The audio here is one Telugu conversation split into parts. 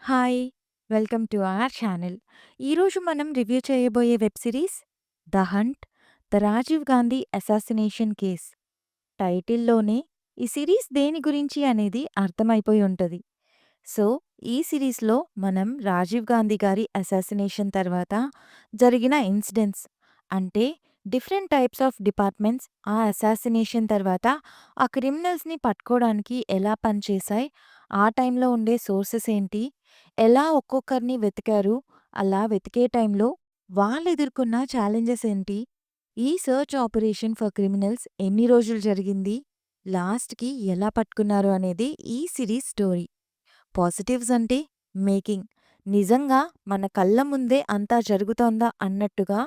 Hi! Welcome to our channel. ఈరోజు మనం రివ్యూ చేయబోయే web series 'the hunt the Rajiv Gandhi assassination case'. టైటిల్‌లోనే ఈ సిరీస్ దేని గురించి అనేది అర్థమైపోయి ఉంటది. సో, ఈ సిరీస్‌లో మనం రాజీవ్ గాంధీ గారి అసాసినేషన్ తర్వాత జరిగిన ఇన్సిడెంట్స్ అంటే డిఫరెంట్ టైప్స్ ఆఫ్ డిపార్ట్‌మెంట్స్ ఆ అసాసినేషన్ తర్వాత ఆ క్రిమినల్స్‌ని పట్టుకోవడానికి ఎలా పనిచేశాయి, ఆ టైంలో ఉండే సోర్సెస్ ఏంటి, ఎలా ఒక్కొక్కరిని వెతికారు, అలా వెతికే టైంలో వాళ్ళు ఎదుర్కొన్న ఛాలెంజెస్ ఏంటి, ఈ సెర్చ్ ఆపరేషన్ ఫర్ క్రిమినల్స్ ఎన్ని రోజులు జరిగింది, లాస్ట్‌కి ఎలా పట్టుకున్నారు అనేది ఈ సిరీస్ స్టోరీ. పాజిటివ్స్ అంటే మేకింగ్. నిజంగా మన కళ్ళ ముందే అంతా జరుగుతోందా అన్నట్టుగా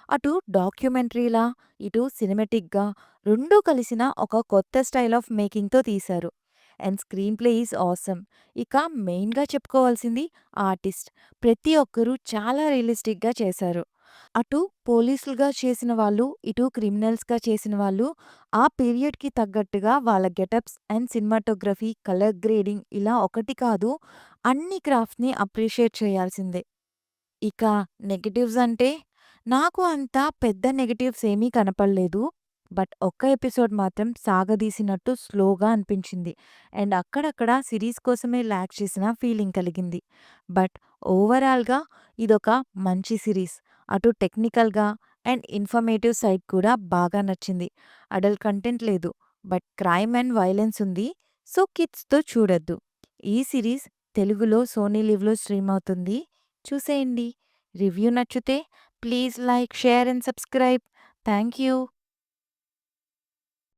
అటు డాక్యుమెంటరీలా, ఇటు సినిమాటిక్‌గా రెండూ కలిసిన ఒక కొత్త స్టైల్ ఆఫ్ మేకింగ్‌తో తీశారు. And screen play is awesome. ఇక మెయిన్‌గా చెప్పుకోవాల్సింది ఆర్టిస్ట్. ప్రతి ఒక్కరూ చాలా రియలిస్టిక్‌గా చేశారు. అటు పోలీసులుగా చేసిన వాళ్ళు, ఇటు క్రిమినల్స్‌గా చేసిన వాళ్ళు ఆ పీరియడ్‌కి తగ్గట్టుగా వాళ్ళ getups and cinematography, colour grading ఇలా ఒకటి కాదు అన్ని క్రాఫ్ట్‌ని అప్రిషియేట్ చేయాల్సిందే. ఇక నెగెటివ్స్ అంటే, నాకు అంత పెద్ద నెగెటివ్స్ ఏమీ కనపడలేదు. బట్ ఒక్క ఎపిసోడ్ మాత్రం సాగదీసినట్టు స్లోగా అనిపించింది. అండ్ అక్కడక్కడ సిరీస్ కోసమే ల్యాగ్ చేసిన ఫీలింగ్ కలిగింది. బట్ ఓవరాల్‌గా ఇదొక మంచి సిరీస్. అటు టెక్నికల్‌గా అండ్ ఇన్ఫర్మేటివ్ సైడ్ కూడా బాగా నచ్చింది. అడల్ట్ కంటెంట్ లేదు. బట్ క్రైమ్ అండ్ వయలెన్స్ ఉంది. సో కిడ్స్‌తో చూడొద్దు. ఈ సిరీస్ తెలుగులో సోనీ లివ్‌లో స్ట్రీమ్ అవుతుంది. చూసేయండి. రివ్యూ నచ్చితే please like, share and subscribe. Thank you.